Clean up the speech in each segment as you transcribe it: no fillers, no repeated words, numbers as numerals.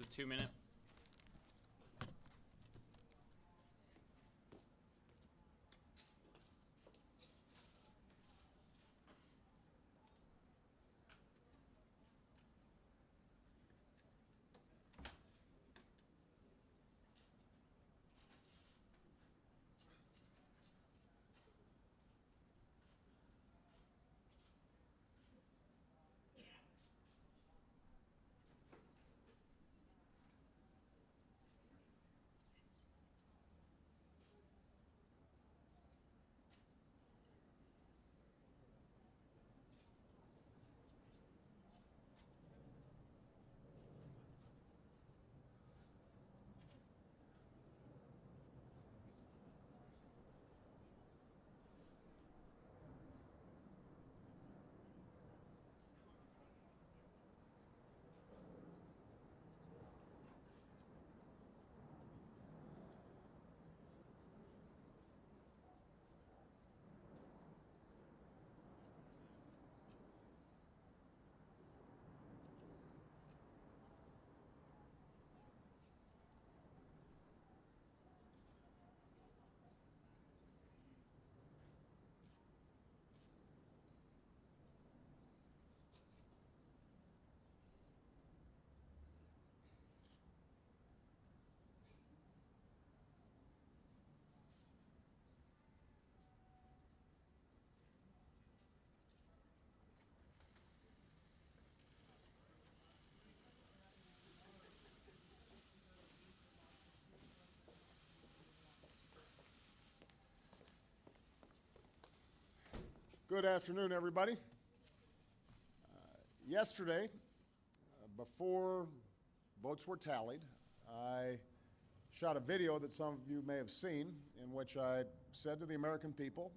the 2-minute. Good afternoon, everybody. Yesterday, before votes were tallied, I shot a video that some of you may have seen in which I said to the American people,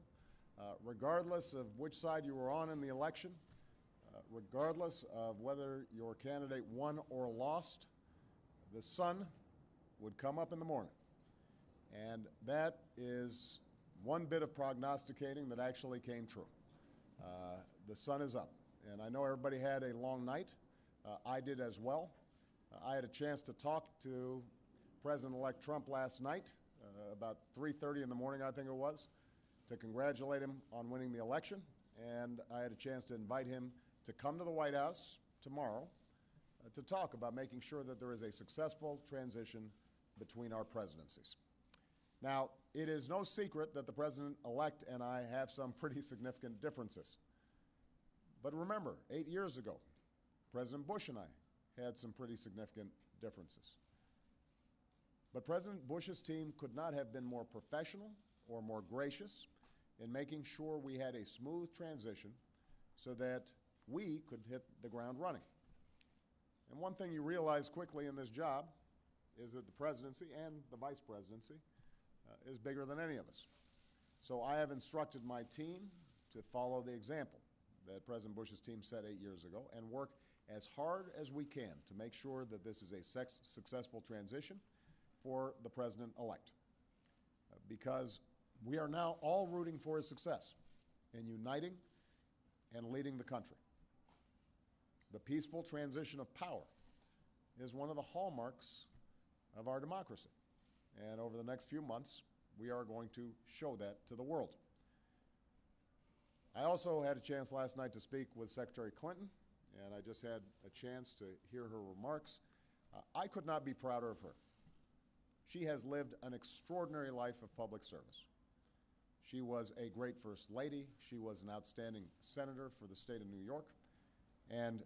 regardless of which side you were on in the election, regardless of whether your candidate won or lost, the sun would come up in the morning. And that is one bit of prognosticating that actually came true. The sun is up, and I know everybody had a long night. I did as well. I had a chance to talk to President-elect Trump last night, about 3:30 in the morning, I think it was, to congratulate him on winning the election, and I had a chance to invite him to come to the White House tomorrow to talk about making sure that there is a successful transition between our presidencies. Now, it is no secret that the President-elect and I have some pretty significant differences. But remember, 8 years ago, President Bush and I had some pretty significant differences. But President Bush's team could not have been more professional or more gracious in making sure we had a smooth transition so that we could hit the ground running. And one thing you realize quickly in this job is that the presidency and the vice presidency is bigger than any of us. So I have instructed my team to follow the example that President Bush's team set 8 years ago and work as hard as we can to make sure that this is a successful transition for the President-elect. Because we are now all rooting for his success in uniting and leading the country. The peaceful transition of power is one of the hallmarks of our democracy. And over the next few months, we are going to show that to the world. I also had a chance last night to speak with Secretary Clinton, and I just had a chance to hear her remarks. I could not be prouder of her. She has lived an extraordinary life of public service. She was a great First Lady. She was an outstanding senator for the state of New York, and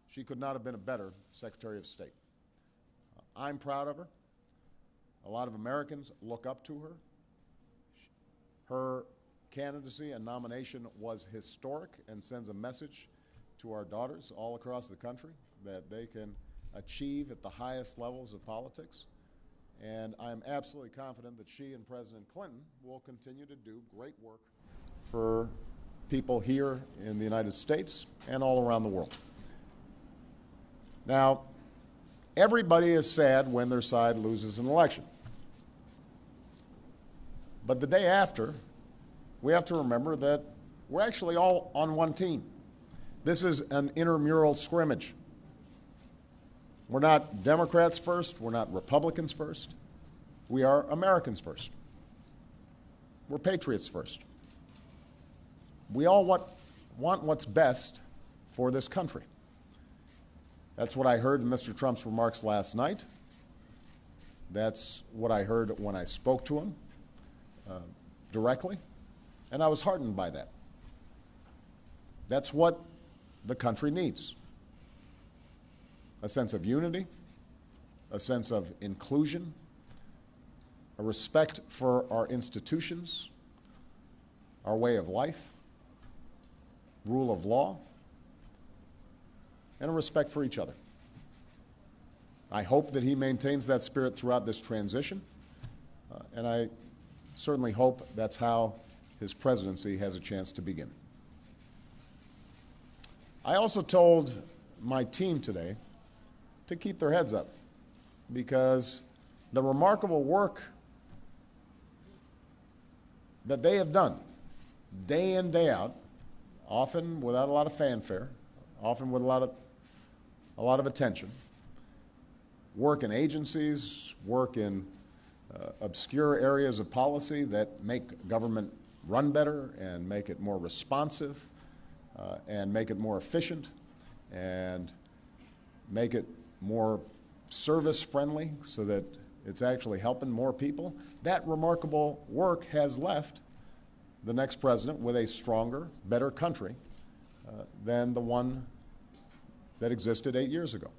she could not have been a better Secretary of State. I'm proud of her. A lot of Americans look up to her. Her candidacy and nomination was historic and sends a message to our daughters all across the country that they can achieve at the highest levels of politics. And I'm absolutely confident that she and President Clinton will continue to do great work for people here in the United States and all around the world. Now, everybody is sad when their side loses an election. But the day after, we have to remember that we're actually all on one team. This is an intramural scrimmage. We're not Democrats first. We're not Republicans first. We are Americans first. We're patriots first. We all want what's best for this country. That's what I heard in Mr. Trump's remarks last night. That's what I heard when I spoke to him directly, and I was heartened by that. That's what the country needs. A sense of unity, a sense of inclusion, a respect for our institutions, our way of life, rule of law, and a respect for each other. I hope that he maintains that spirit throughout this transition, and I certainly hope that's how his presidency has a chance to begin. I also told my team today to keep their heads up, because the remarkable work that they have done day in, day out, often without a lot of fanfare, often with a lot of attention, work in agencies, work in obscure areas of policy that make government run better and make it more responsive and make it more efficient and make it more service-friendly so that it's actually helping more people. That remarkable work has left the next president with a stronger, better country than the one that existed 8 years ago.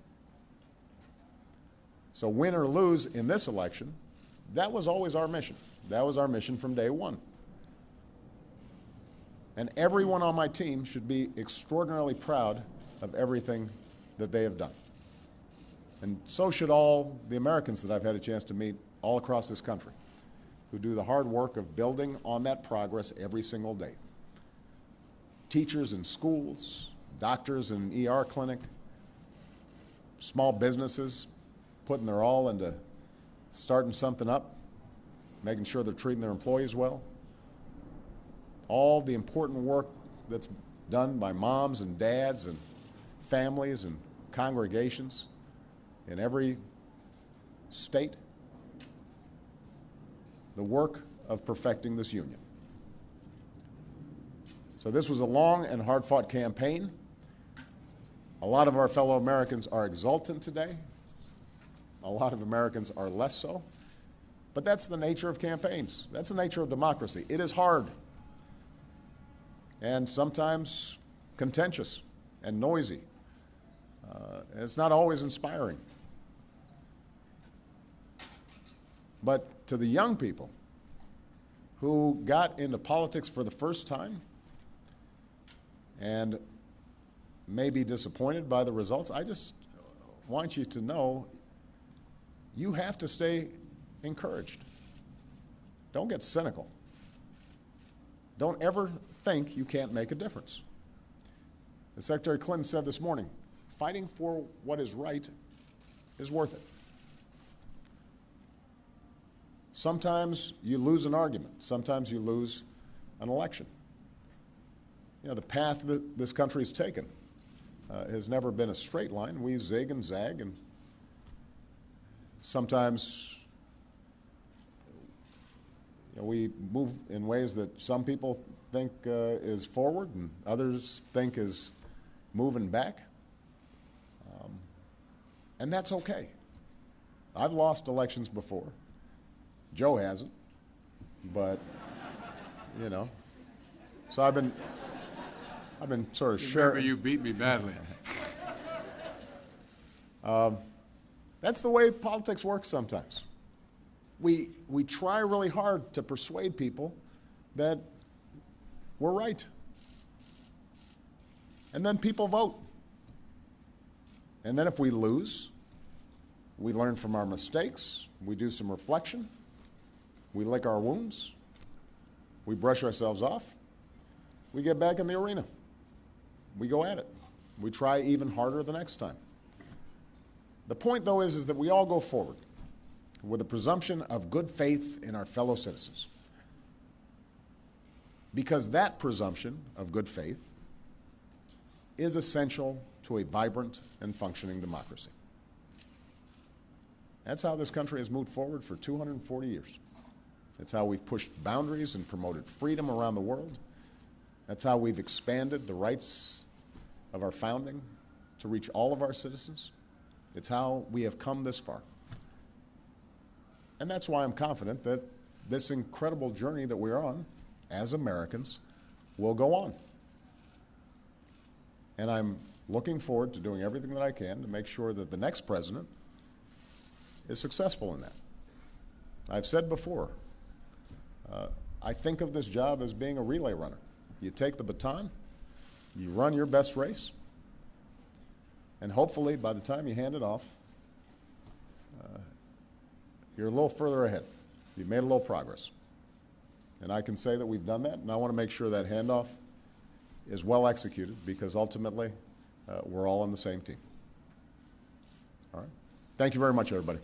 So win or lose in this election, that was always our mission. That was our mission from day one. And everyone on my team should be extraordinarily proud of everything that they have done. And so should all the Americans that I've had a chance to meet all across this country, who do the hard work of building on that progress every single day. Teachers in schools, doctors in ER clinic, small businesses putting their all into starting something up, making sure they're treating their employees well. All the important work that's done by moms and dads and families and congregations in every state. The work of perfecting this union. So this was a long and hard-fought campaign. A lot of our fellow Americans are exultant today. A lot of Americans are less so. But that's the nature of campaigns. That's the nature of democracy. It is hard and sometimes contentious and noisy. It's not always inspiring. But to the young people who got into politics for the first time and may be disappointed by the results, I just want you to know you have to stay encouraged. Don't get cynical. Don't ever think you can't make a difference. As Secretary Clinton said this morning, fighting for what is right is worth it. Sometimes you lose an argument. Sometimes you lose an election. You know, the path that this country has taken has never been a straight line. We zig and zag, and sometimes we move in ways that some people think is forward and others think is moving back. And that's okay. I've lost elections before. Joe hasn't, but, you know. So I've been sort of sharing. Remember, you beat me badly. That's the way politics works sometimes. We try really hard to persuade people that we're right. And then people vote. And then if we lose, we learn from our mistakes, we do some reflection, we lick our wounds, we brush ourselves off, we get back in the arena. We go at it. We try even harder the next time. The point, though, is that we all go forward with a presumption of good faith in our fellow citizens. Because that presumption of good faith is essential to a vibrant and functioning democracy. That's how this country has moved forward for 240 years. That's how we've pushed boundaries and promoted freedom around the world. That's how we've expanded the rights of our founding to reach all of our citizens. It's how we have come this far. And that's why I'm confident that this incredible journey that we're on as Americans will go on. And I'm looking forward to doing everything that I can to make sure that the next president is successful in that. I've said before, I think of this job as being a relay runner. You take the baton, you run your best race, and hopefully by the time you hand it off, you're a little further ahead. You've made a little progress. And I can say that we've done that, and I want to make sure that handoff is well executed because ultimately we're all on the same team. All right? Thank you very much, everybody.